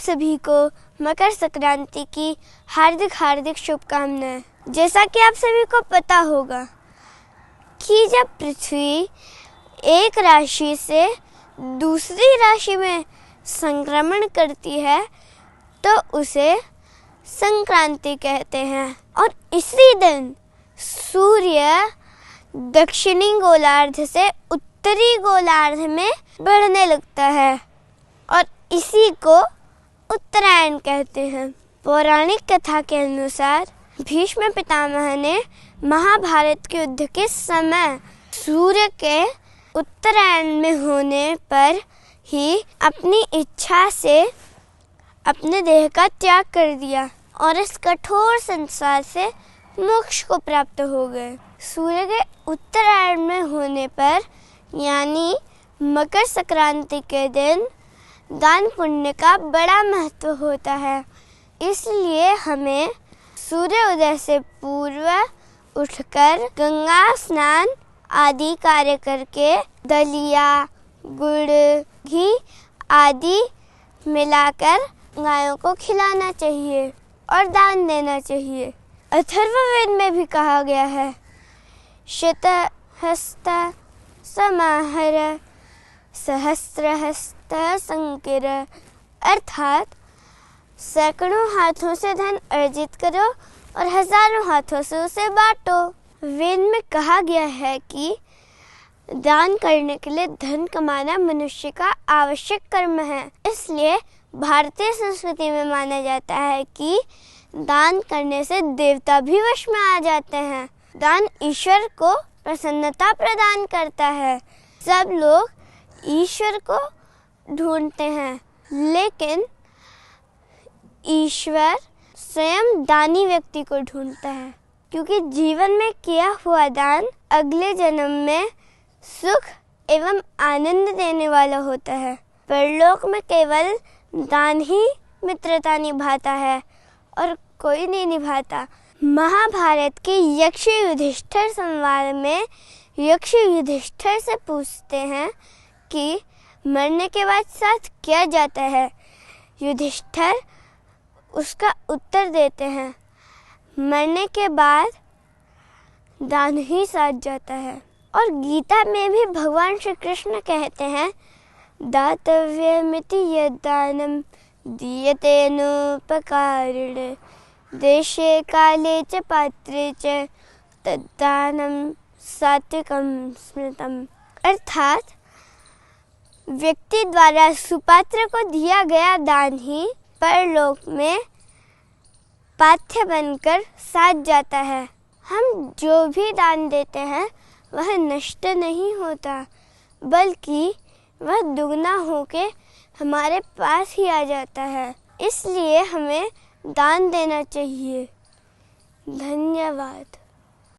सभी को मकर संक्रांति की हार्दिक हार्दिक शुभकामनाएं। जैसा कि आप सभी को पता होगा कि जब पृथ्वी एक राशि से दूसरी राशि में संक्रमण करती है तो उसे संक्रांति कहते हैं। और इसी दिन सूर्य दक्षिणी गोलार्ध से उत्तरी गोलार्ध में बढ़ने लगता है और इसी को उत्तरायण कहते हैं। पौराणिक कथा के अनुसार भीष्म पितामह ने महाभारत के युद्ध के समय सूर्य के उत्तरायण में होने पर ही अपनी इच्छा से अपने देह का त्याग कर दिया और इस कठोर संसार से मोक्ष को प्राप्त हो गए। सूर्य के उत्तरायण में होने पर यानी मकर संक्रांति के दिन दान पुण्य का बड़ा महत्व होता है। इसलिए हमें सूर्योदय से पूर्व उठकर गंगा स्नान आदि कार्य करके दलिया, गुड़, घी आदि मिलाकर गायों को खिलाना चाहिए और दान देना चाहिए। अथर्ववेद में भी कहा गया है, शतहस्त समाहर सहस्रहस्त संकिर, अर्थात सैकड़ों हाथों से धन अर्जित करो और हजारों हाथों से उसे बांटो। वेद में कहा गया है कि दान करने के लिए धन कमाना मनुष्य का आवश्यक कर्म है। इसलिए भारतीय संस्कृति में माना जाता है कि दान करने से देवता भी वश में आ जाते हैं। दान ईश्वर को प्रसन्नता प्रदान करता है। सब लोग ईश्वर को ढूंढते हैं, लेकिन ईश्वर स्वयं दानी व्यक्ति को ढूंढता है, क्योंकि जीवन में किया हुआ दान अगले जन्म में सुख एवं आनंद देने वाला होता है। परलोक में केवल दान ही मित्रता निभाता है और कोई नहीं निभाता। महाभारत के यक्ष युधिष्ठिर संवाद में यक्ष युधिष्ठिर से पूछते हैं कि मरने के बाद साथ क्या जाता है। युधिष्ठिर उसका उत्तर देते हैं, मरने के बाद दान ही साथ जाता है। और गीता में भी भगवान श्री कृष्ण कहते हैं, दातव्यमिति यद्दानं दीयतेनोपकारिणे देशे काले च पात्रे च तद्दानं सात्विकं स्मृतम्। अर्थात व्यक्ति द्वारा सुपात्र को दिया गया दान ही परलोक में पाथ्य बनकर साथ जाता है। हम जो भी दान देते हैं वह नष्ट नहीं होता, बल्कि वह दुगना होके हमारे पास ही आ जाता है। इसलिए हमें दान देना चाहिए। धन्यवाद।